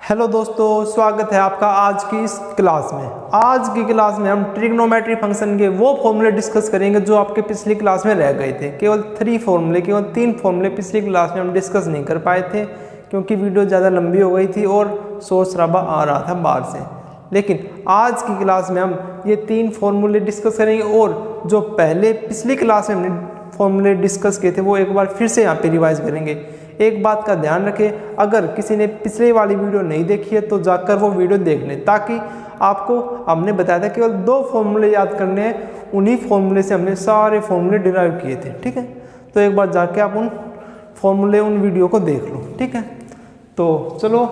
Hello दोस्तों, स्वागत है आपका आज की इस क्लास में। आज की क्लास में हम ट्रिग्नोमेट्री फंक्शन के वो फॉर्मूले डिस्कस करेंगे जो आपके पिछली क्लास में रह गए थे। केवल 3 फॉर्मूले पिछली क्लास में हम डिस्कस नहीं कर पाए थे क्योंकि वीडियो ज़्यादा लंबी हो गई थी और शोर शराबा आ रहा था बाहर से। लेकिन आज की क्लास में हम ये 3 फॉर्मूले डिस्कस करेंगे और जो पहले पिछली क्लास में हमने फॉर्मूले डिस्कस किए थे वो एक बार फिर से यहाँ पे रिवाइज करेंगे। एक बात का ध्यान रखें, अगर किसी ने पिछले वाली वीडियो नहीं देखी है तो जाकर वो वीडियो देख लें, ताकि आपको हमने बताया था केवल 2 फॉर्मूले याद करने हैं, उन्हीं फॉर्मूले से हमने सारे फॉर्मूले डिराइव किए थे। ठीक है, तो एक बार जाके आप उन वीडियो को देख लो। ठीक है, तो चलो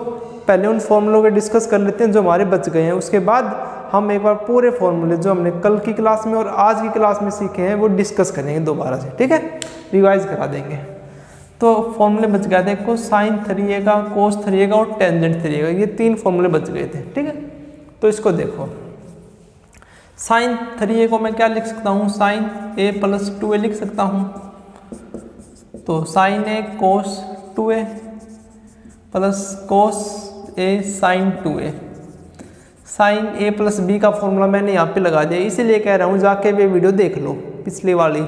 पहले उन फॉर्मूलों को डिस्कस कर लेते हैं जो हमारे बच गए हैं। उसके बाद हम एक बार पूरे फॉर्मूले जो हमने कल की क्लास में और आज की क्लास में सीखे हैं वो डिस्कस करेंगे दोबारा से। ठीक है, रिवाइज करा देंगे। तो फॉर्मूले बच गए थे, कोसाइन 3a का, कोस 3a का और टेंजेंट 3a का, ये 3 फॉर्मूले बच गए थे। ठीक है, तो इसको देखो, साइन 3a को मैं क्या लिख सकता हूँ, साइन a प्लस 2a लिख सकता हूँ। तो sine a cos 2a plus cos a sine 2a। Sine a plus b का फॉर्मूला मैंने यहाँ पे लगा दिया, इसीलिए कह रहा हूँ जाके वे वीडियो देख लो पिछले वाली,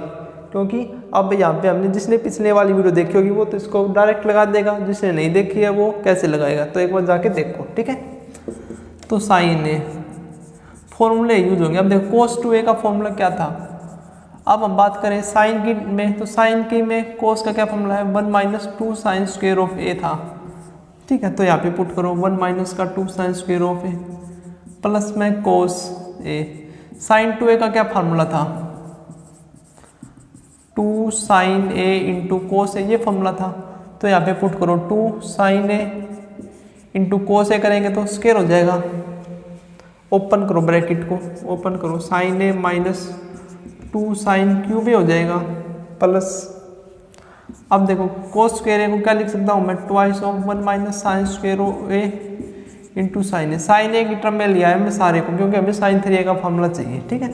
क्योंकि अब यहाँ पे हमने जिसने पिछले वाली वीडियो देखी होगी वो तो इसको डायरेक्ट लगा देगा, जिसने नहीं देखी है वो कैसे लगाएगा, तो एक बार जाके देखो। ठीक है, तो साइन ए फॉर्मूले यूज होंगे। अब देखो कोस 2a का फॉर्मूला क्या था। अब हम बात करें साइन की में, तो साइन की में कोस का क्या फॉर्मूला है, 1 माइनस 2 साइन स्क्वायर ऑफ ए था। ठीक है, तो यहाँ पे पुट करो 1 माइनस का 2 sign square of A plus में कोस ए। साइन 2a का क्या फार्मूला था, 2 साइन ए इंटू कोस ए, ये फॉर्मूला था। तो यहाँ पे पुट करो 2 साइन ए इंटू कोस ए, करेंगे तो स्क्वायर हो जाएगा। ओपन करो ब्रैकेट को, ओपन करो, sign A minus 2 sine cube ए हो जाएगा प्लस, अब देखो कोस स्क्वायर ए को क्या लिख सकता हूँ मैं, twice of 1 minus sine square of A into sine A. Sine A की टर्म में लिया है मैं सारे को, क्योंकि हमें साइन 3a का फॉर्मूला चाहिए। ठीक है,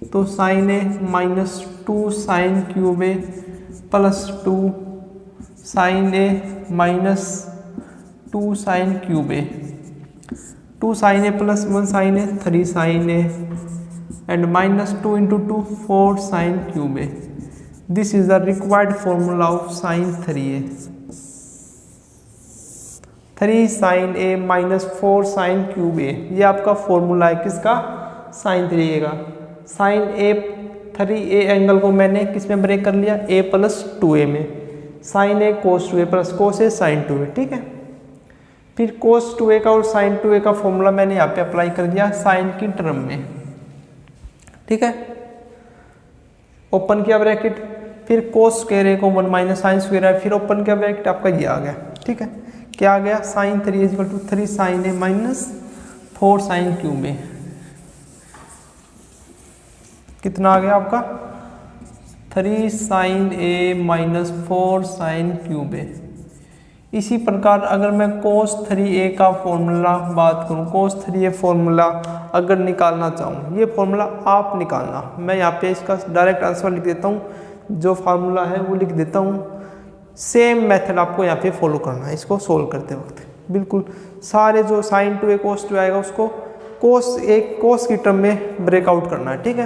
तो sine A minus 2 sine cube A plus 2 sine A minus 2 sine cube A, 2 sine A plus 1 sine A 3 sine A and minus 2 into 2 4 sine cube A. This is the required formula of sine 3a। 3 sine A minus 4 sine cube A, ये आपका formula है किसका, sign 3a का। Sign ए 3a angle को मैंने किस में break कर लिया, a प्लस 2a में। Sign A cos 2a plus cos A sign 2a। ठीक है, फिर कोस 2a का और साइन 2a का फॉर्मूला मैंने यहाँ पे अप्लाई कर दिया साइन की टर्म में। ठीक है, ओपन किया ब्रैकेट, फिर कोस स्क्वायर ए को 1 माइनस साइन स्क्वायर है, फिर ओपन किया ब्रैकेट, आपका ये आ गया। ठीक है, क्या आ गया, sine 3 equal to 3 sine A minus 4 sine cube A. कितना आ गया आपका, 3 sine A minus 4 sine cube A. इसी प्रकार अगर मैं कोस 3a का फॉर्मूला बात करूं, कोस 3a फॉर्मूला अगर निकालना चाहूँ, ये फॉर्मूला आप निकालना, मैं यहाँ पे इसका डायरेक्ट आंसर लिख देता हूँ, जो फार्मूला है वो लिख देता हूँ। सेम मेथड आपको यहाँ पे फॉलो करना है इसको सोल्व करते वक्त। बिल्कुल सारे जो साइन 2a कोस 2 आएगा उसको कोस की टर्म में ब्रेकआउट करना है। ठीक है,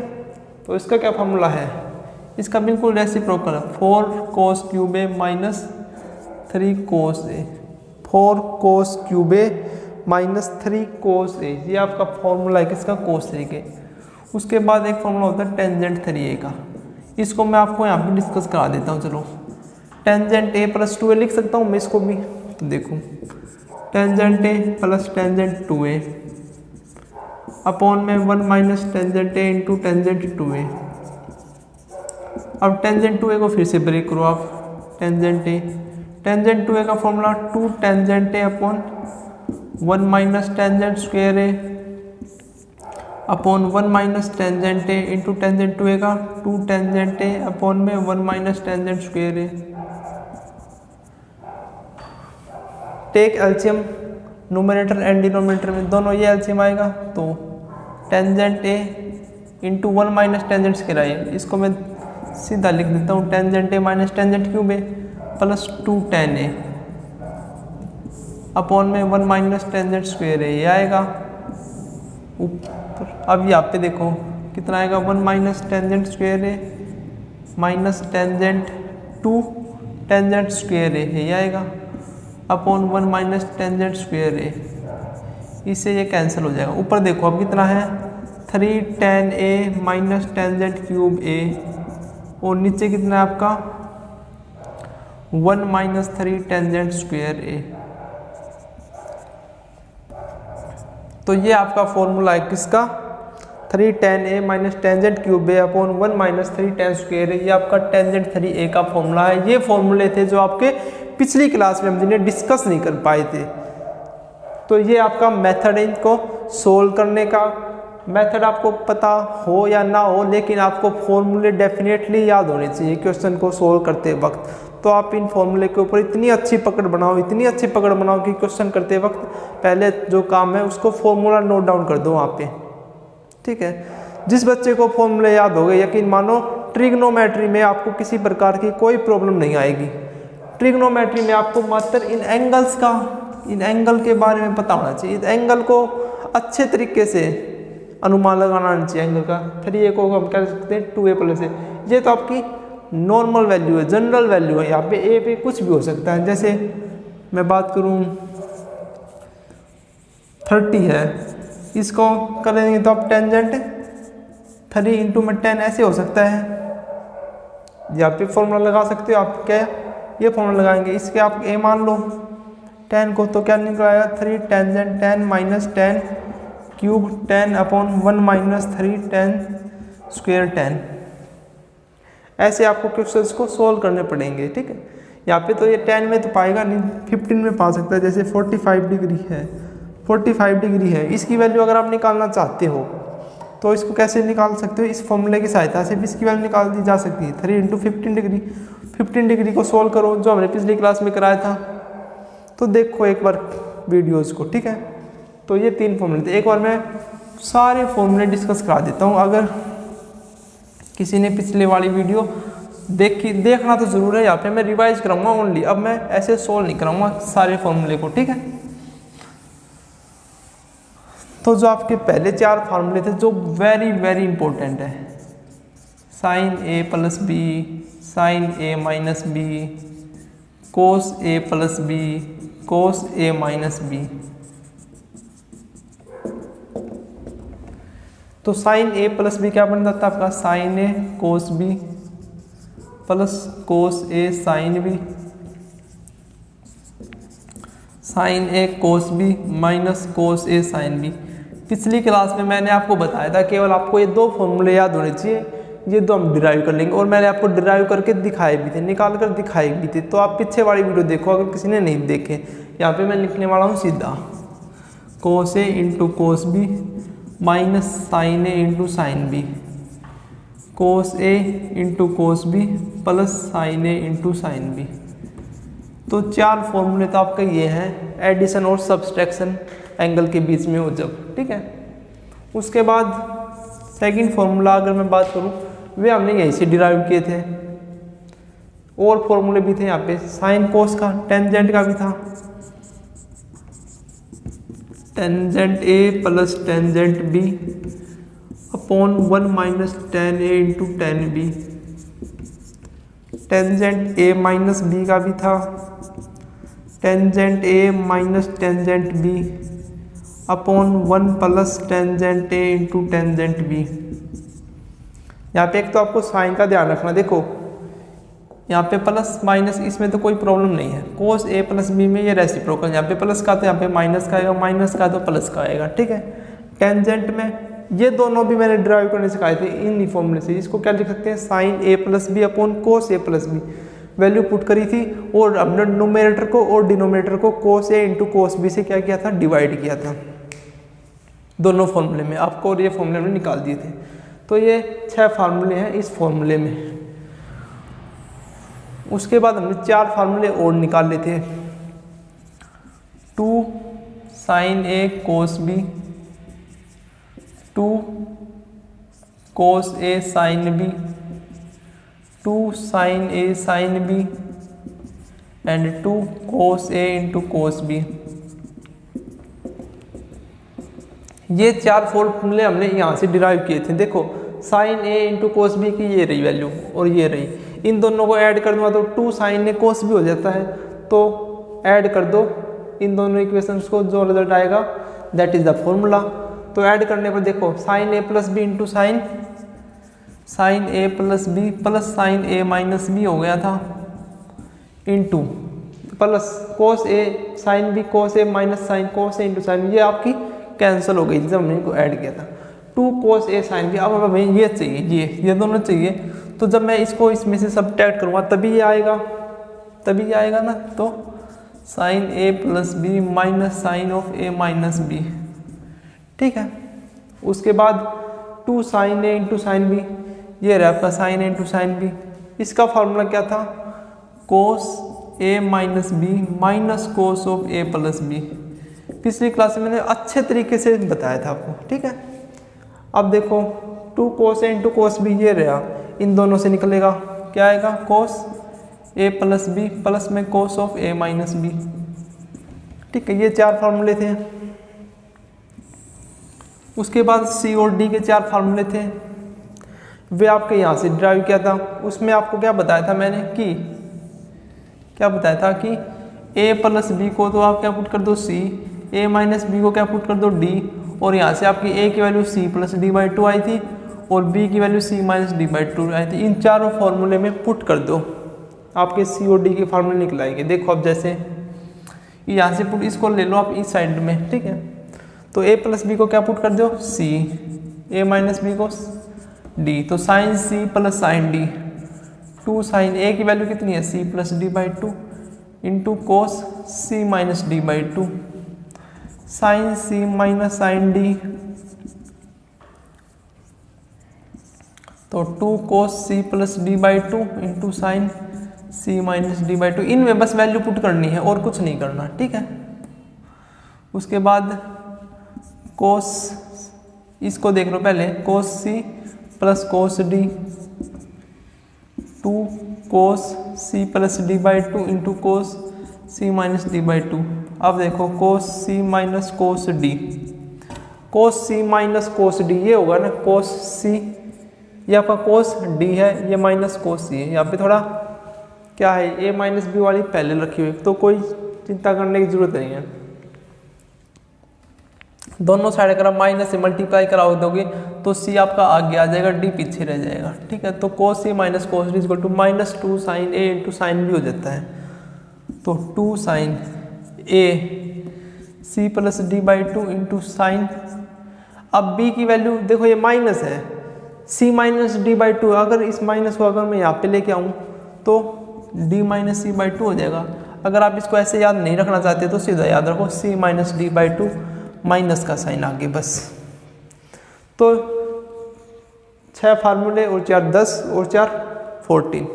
तो इसका क्या फार्मूला है, इसका बिल्कुल रेसिप्रोकल है, 4 कोस क्यूब ए माइनस 3 कोस ए, 4 कोस क्यूब ए माइनस 3 कोस ए, ये आपका फॉर्मूला है किसका, कोस 3 के। उसके बाद एक फॉर्मूला होता है टेंजेंट 3a का, इसको मैं आपको यहाँ पे डिस्कस करा देता हूँ। चलो, टेंजेंट a प्लस 2a लिख सकता हूँ मैं इसको भी, तो देखो tangent a plus tangent 2a upon में 1 minus tangent a into tangent 2a। अब टेंजेंट 2a को फिर से ब्रेक करो आप, टेंजेंट 2a का formula 2 tangent a upon 1 minus tangent square a upon 1 minus tangent a into tangent 2a का 2 tangent a upon में 1 minus tangent square a। Take LCM, numerator and denominator में दोनों ये एलसीएम आएगा, तो tangent a into 1 minus tangent square है, इसको मैं सीधा लिख देता हूँ tangent a minus tangent cube A plus 2 tan a upon में 1 माइनस टेंजेंट स्क्वायर है, ये आएगा ऊपर। अब यहाँ पे देखो कितना आएगा, 1 माइनस टेंजेंट स्क्वायर है माइनस टेंजेंट 2 टेंजेंट स्क्वायर है, ये आएगा अपॉन 1 माइनस टेंजेंट स्क्वायर है, इससे ये कैंसिल हो जाएगा। ऊपर देखो अब कितना है, 3 tan a minus tangent cube a, और नीचे कितना है आपका 1 माइनस 3 टेंजेंट स्क्वायर a। तो ये आपका फॉर्मूला है किसका, 3 tan a minus tangent cube a upon 1 minus 3 tan square है, ये आपका टेंजेंट 3a का फॉर्मूला है। ये फॉर्मूले थे जो आपके पिछली क्लास में हम जिन्हें डिस्कस नहीं कर पाए थे। तो ये आपका मेथड है इनको सोल्व करने का। मेथड आपको पता हो या ना हो, लेकिन आपको फॉर्मूले डेफिनेटली याद होने चाहिए क्वेश्चन को सोल्व करते वक्त। तो आप इन फॉर्मूले के ऊपर इतनी अच्छी पकड़ बनाओ, इतनी अच्छी पकड़ बनाओ कि क्वेश्चन करते वक्त पहले जो काम है उसको फॉर्मूला नोट डाउन कर दो वहाँ पे, ठीक है। जिस बच्चे को फॉर्मूले याद हो गए, यकीन मानो ट्रिग्नोमेट्री में आपको किसी प्रकार की कोई प्रॉब्लम नहीं आएगी। ट्रिग्नोमेट्री में आपको मात्र इन एंगल्स का, इन एंगल के बारे में पता होना चाहिए। इस एंगल को अच्छे तरीके से अनुमान लगाना आना चाहिए। एंगल का 3a को हम कह सकते हैं 2a प्लस a। ये तो आपकी नॉर्मल वैल्यू है, जनरल वैल्यू है। यहाँ पे a पे कुछ भी हो सकता है। जैसे मैं बात करूँ 30 है, इसको करेंगे तो आप टेंजेंट 3 इंटू में 10 ऐसे हो सकता है। यहाँ पे फॉर्मूला लगा सकते हो आप, क्या ये फॉर्मूला लगाएंगे, इसके आप a मान लो 10 को, तो क्या निकलाएगा 3 tangent 10 minus 10 cube 10 upon 1 minus 3 10 square 10। ऐसे आपको क्वेश्चंस को सोल्व करने पड़ेंगे, ठीक है। यहाँ पे तो ये 10 में तो पाएगा नहीं, 15 में पा सकता है। जैसे 45 डिग्री है, 45 डिग्री है, इसकी वैल्यू अगर आप निकालना चाहते हो तो इसको कैसे निकाल सकते हो, इस फॉर्मूले की सहायता से भी इसकी वैल्यू निकाल दी जा सकती है। 3 इंटू 15 डिग्री, 15 डिग्री को सोल्व करो जो हमने पिछली क्लास में कराया था। तो देखो एक बार वीडियोज़ को, ठीक है। तो ये 3 फॉर्मूले थे। एक बार मैं सारे फॉर्मूले डिस्कस करा देता हूँ। अगर किसी ने पिछले वाली वीडियो देखना तो ज़रूर है। यहाँ पे मैं रिवाइज कराऊंगा ओनली, अब मैं ऐसे सोल्व नहीं कराऊंगा सारे फॉर्मूले को, ठीक है। तो जो आपके पहले 4 फार्मूले थे जो वेरी वेरी इंपॉर्टेंट है, sine a plus B, sine a minus B, cos a plus B, cos a minus B. तो साइन a प्लस बी क्या बन जाता है आपका, sine a cos B plus cos a sine B, sine a cos B minus cos a sine B. पिछली class में मैंने आपको बताया था केवल आपको ये 2 फॉर्मूले याद होने चाहिए, ये 2 हम डिराइव कर लेंगे। और मैंने आपको डिराइव करके दिखाए भी थे, निकाल कर दिखाए भी थे। तो आप पीछे वाली वीडियो देखो अगर किसी ने नहीं देखे। यहाँ पे मैं लिखने वाला हूँ सीधा cos A into cos B minus sine A into sine B, cos A into cos B plus sine A into sine B. तो 4 फॉर्मूले तो आपका ये हैं, एडिशन और सब्सट्रैक्शन एंगल के बीच में हो जब, ठीक है। उसके बाद सेकंड फॉर्मूला अगर मैं बात करूं, वे हमने यहीं से डिराइव किए थे। और फॉर्मूले भी थे यहाँ पे, साइन कोस का, टेंजेंट का भी था, tangent A plus tangent B upon 1 minus tan A into tan B. Tangent A minus B का भी था, tangent A minus tangent B upon 1 plus tangent A into tangent B. यहाँ पे एक तो आपको साइन का ध्यान रखना, देखो यहाँ पे प्लस माइनस इसमें तो कोई प्रॉब्लम नहीं है। कोस ए प्लस बी में ये रेसिप्रोकल, यहाँ पे प्लस का तो यहाँ पे माइनस का आएगा, माइनस का तो प्लस का आएगा, ठीक है। टेंजेंट में ये दोनों भी मैंने ड्राइव करने सिखाए थे इन फॉर्मूले से। इसको क्या लिख सकते हैं, sign A plus B upon cos A plus B. Value put करी थी और हमने नोमिनेटर को और डिनोमिनेटर को कोस ए इंटू कोस बी से क्या किया था, डिवाइड किया था दोनों फॉर्मूले में आपको, और ये फॉर्मूले में निकाल दिए थे। तो ये 6 फार्मूले हैं इस फॉर्मूले में। उसके बाद हमने 4 फार्मूले और निकाल लिए थे, 2 sine A cos B, 2 cos A sine B, 2 sine A sine B and 2 cos A into cos B. ये 4 फॉर्मूले हमने यहाँ से डिराइव किए थे। देखो sign A into cos B की ये रही वैल्यू और ये रही, इन दोनों को ऐड कर दूंगा तो 2 साइन ए कोस बी हो जाता है। तो ऐड कर दो इन दोनों इक्वेशंस को, जो रिजल्ट आएगा दैट इज द फॉर्मूला। तो ऐड करने पर देखो sign A plus B into sine A plus B plus sine A minus B हो गया था, into plus cos A sine B cos A minus sine cos A into sign, ये आपकी cancel हो गई जब हमने इनको ऐड किया था। 2 कोस ए साइन बी, अब हमें ये चाहिए, ये दोनों चाहिए। तो जब मैं इसको इसमें से सब्ट्रैक्ट करूँगा तभी ये आएगा ना। तो sine A plus B minus sine of A minus B, ठीक है। उसके बाद 2 sine A into sine B, ये रहा आपका sine A into sine B. इसका फॉर्मूला क्या था, cos A minus B minus cos of A plus B. पिछली क्लास में मैंने अच्छे तरीके से बताया था आपको, ठीक है। अब देखो 2 cos A into cos B, ये रहा, इन दोनों से निकलेगा क्या आएगा, cos A plus B plus में cos of A minus B, ठीक है। ये 4 फार्मूले थे। उसके बाद सी और डी के 4 फार्मूले थे, वे आपके यहाँ से ड्राइव किया था। उसमें आपको क्या बताया था मैंने कि ए प्लस बी को तो आप क्या पुट कर दो सी, ए माइनस बी को क्या पुट कर दो डी, और यहाँ से आपकी ए की value C plus D by 2 आई थी और बी की value C minus D by 2 आई थी। इन चारों फॉर्मूले में पुट कर दो, आपके सी और डी के फार्मूले निकल आएंगे। देखो अब जैसे यहाँ से पुट, इसको ले लो आप इस साइड में, ठीक है। तो ए प्लस बी को क्या पुट कर दो सी, ए माइनस बी को डी, तो sine C plus sine D, 2 sine A की वैल्यू कितनी है C plus D by 2 into cos C minus D by 2, sine C minus sine D, तो 2 cos C plus D by 2 into sine C minus D by 2। इनमें बस value put करनी है और कुछ नहीं करना, ठीक है। उसके बाद कोस, इसको देख लो पहले, cos C plus cos D, 2 cos C plus D by 2 into cos C minus D by 2। अब देखो cos C minus cos D, cos C minus cos D, ये होगा ना कोस सी, ये आपका कोस डी है, ये माइनस कोस सी है। यहाँ पे थोड़ा क्या है, ए माइनस बी वाली पहले रखी हुई, तो कोई चिंता करने की जरूरत नहीं है। दोनों साइड अगर आप माइनस से मल्टीप्लाई कराओ दोगे तो सी आपका आगे आ जाएगा, डी पीछे रह जाएगा, ठीक है। तो cos C minus cos D equal to minus 2 sine A into sine B हो जाता है। तो 2 sine A C plus D by 2 into sine, अब बी की वैल्यू देखो ये माइनस है, सी माइनस डी बाई 2, अगर इस माइनस को अगर मैं यहाँ पे लेके आऊँ तो डी माइनस सी बाई 2 हो जाएगा। अगर आप इसको ऐसे याद नहीं रखना चाहते तो सीधा याद रखो सी माइनस डी बाई 2 माइनस का साइन आगे बस। तो 6 फार्मूले और 4 10 और 4 14,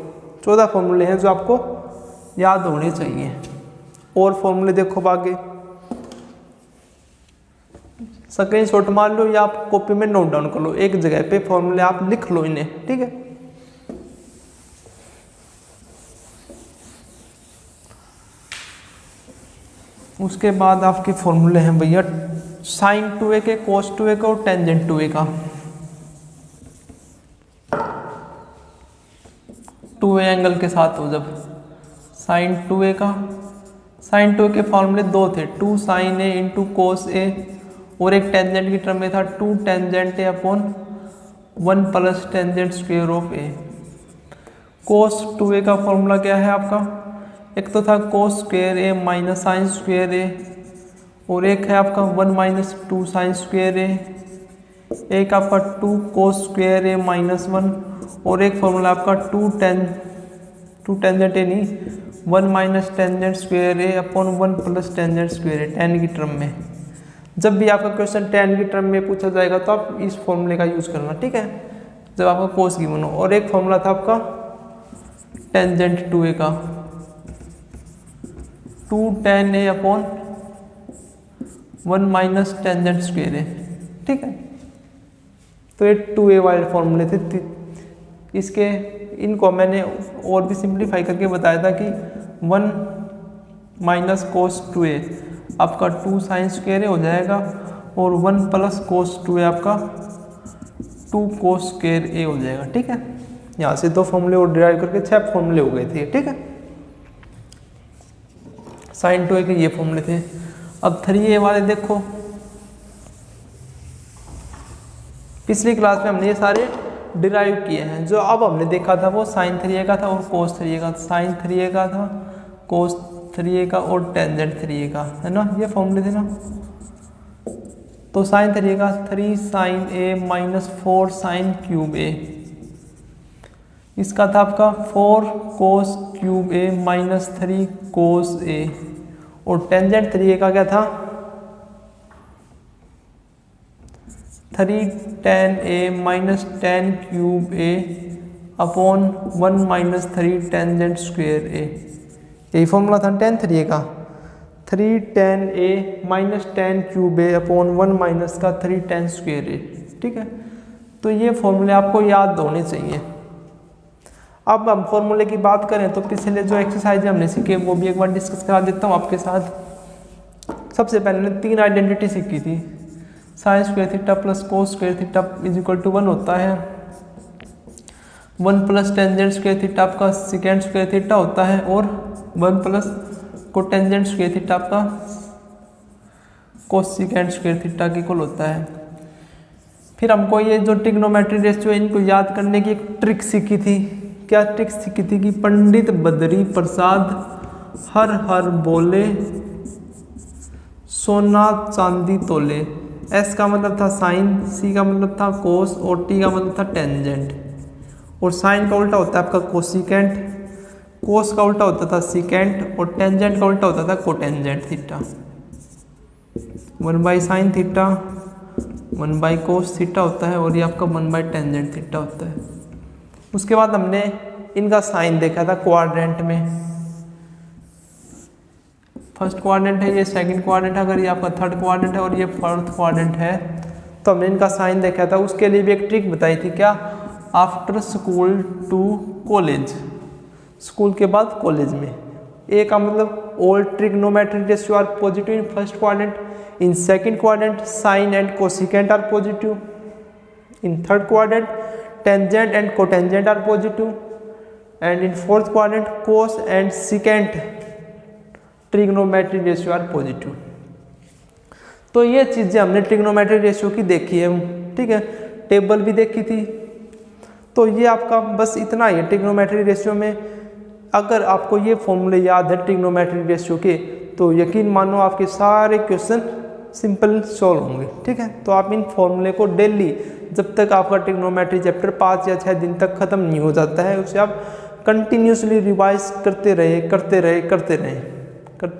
14 फार्मूले हैं जो आपको याद होने चाहिए। और फॉर्मूले देखो आगे, स्क्रीनशॉट मार लो या आप कॉपी में नोट डाउन कर लो, एक जगह पे फॉर्मूले आप लिख लो इन्हें, ठीक है। उसके बाद आपके फॉर्मूले हैं भैया साइन 2a के, कोस 2a का और टेंजेंट 2a का। 2a एंगल के साथ हो जब साइन 2a का, साइन 2a के फॉर्मूले 2 थे, 2 sine a into cos a, और एक टेंजेंट की टर्म में था 2 tangent a upon 1 plus tangent square of a। Cos 2a का फॉर्मूला क्या है आपका, एक तो था cos square a minus sine square a, और एक है आपका 1 माइनस 2 साइन स्क्वायर a, एक आपका 2 कोस स्क्वायर a माइनस 1, और एक फॉर्मूला आपका 2 टेंजेंट a नहीं 1 minus tangent square a upon 1 plus tangent square a ten की टर्म में। जब भी आपका क्वेश्चन टेन की टर्म में पूछा जाएगा तो आप इस फॉर्मूले का यूज़ करना, ठीक है, जब आपका कोस गिवन हो। और एक फॉर्मूला था आपका टेंजेंट 2a का, 2 tan a upon 1 minus tangent square a, ठीक है। तो ये 2a वाले फॉर्मूले थे। इसके इनको मैंने और भी सिंप्लीफाई करके बताया था कि 1 माइनस कोस 2a आपका 2 साइन स्क्वायर a हो जाएगा, और 1 प्लस कोस 2 है आपका 2 कोस स्क्वायर ए हो जाएगा। ठीक है, यहाँ से 2 फॉर्मूले और डिराइव करके 6 फॉर्मूले हो गए थे। ठीक है, साइन 2a के ये फॉर्मूले थे। अब 3a वाले देखो, पिछली क्लास में हमने ये सारे डिराइव किए हैं। जो अब हमने देखा था वो साइन 3a का था और कोस 3a का। साइन 3a का था, कोस 3a का और टेंजेंट 3a का, है ना, ये फॉर्मूले थे ना। तो साइन 3a का 3 sine a minus 4 sine cube a, इसका था आपका 4 cos cube a minus 3 cos a, और टेंजेंट 3a का क्या था 3 tan a minus tan cube a upon 1 minus 3 tangent square a। यही फॉर्मूला था tan 3a का, 3 tan a minus tan cube a upon 1 minus का 3 tan स्क्वायर a। ठीक है, तो ये फॉर्मूले आपको याद होने चाहिए। अब हम फॉर्मूले की बात करें तो पिछले जो एक्सरसाइज हमने सीखे वो भी एक बार डिस्कस करा देता हूँ आपके साथ। सबसे पहले हमने 3 आइडेंटिटी सीखी थी। Sine square theta plus cos square theta is equal to 1 होता है, 1 प्लस टेंजेंट स्क्वायर थीटा आपका सेकेंड स्क्वायर थीटा होता है, और 1 प्लस कोटेंजेंट स्क्वायर थीटा आपका कोसेकेंट स्क्वायर थीटा के इक्वल होता है। फिर हमको ये जो ट्रिग्नोमेट्री रेशियो है इनको याद करने की एक ट्रिक सीखी थी। क्या ट्रिक सीखी थी कि पंडित बद्री प्रसाद हर हर बोले सोना चांदी तोले। एस का मतलब था साइन, सी का मतलब था कोस और टी का मतलब था टेंजेंट। और साइन का उल्टा होता है आपका कोसिकेंट, कोस का उल्टा होता था सिकेंट और टेंजेंट का उल्टा होता था cotangent theta. 1 by sine theta 1 by cos theta होता है और ये आपका 1 बाई टेंजेंट थीटा होता है। उसके बाद हमने इनका साइन देखा था क्वाड्रेंट में। फर्स्ट क्वाड्रेंट है, ये सेकंड क्वाड्रेंट है, अगर ये आपका थर्ड क्वाड्रेंट है और ये फोर्थ क्वाड्रेंट है तो हमने इनका साइन देखा था। उसके लिए भी एक ट्रिक बताई थी, क्या, after school to college, school के बाद कॉलेज में। ए का मतलब all trigonometric ratio are positive in first quadrant, in second quadrant sine and cosecant are positive, in third quadrant tangent and cotangent are positive, and in fourth quadrant cos and secant trigonometric ratio are positive. तो ये चीज़ें हमने trigonometric ratio की देखी है। ठीक है, table भी देखी थी। तो ये आपका बस इतना ही है ट्रिग्नोमेट्रिक रेशियो में। अगर आपको ये फॉर्मूले याद है ट्रिग्नोमेट्रिक रेशियो के तो यकीन मानो आपके सारे क्वेश्चन सिंपल सॉल्व होंगे। ठीक है, तो आप इन फॉर्मूले को डेली जब तक आपका ट्रिग्नोमेट्री चैप्टर 5 या 6 दिन तक ख़त्म नहीं हो जाता है उसे आप कंटिन्यूसली रिवाइज करते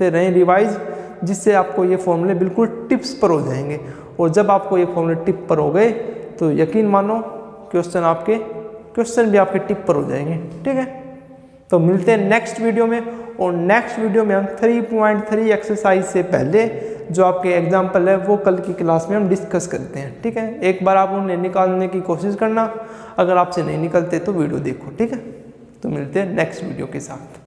रहे रिवाइज, जिससे आपको ये फॉर्मूले बिल्कुल टिप्स पर हो जाएंगे। और जब आपको ये फॉर्मूले टिप पर हो गए तो यकीन मानो क्वेश्चन भी आपके टिप पर हो जाएंगे। ठीक है, तो मिलते हैं नेक्स्ट वीडियो में। और नेक्स्ट वीडियो में हम 3.3 एक्सरसाइज से पहले जो आपके एग्जाम्पल है वो कल की क्लास में हम डिस्कस करते हैं। ठीक है, एक बार आप उन्हें निकालने की कोशिश करना, अगर आपसे नहीं निकलते तो वीडियो देखो। ठीक है, तो मिलते हैं नेक्स्ट वीडियो के साथ।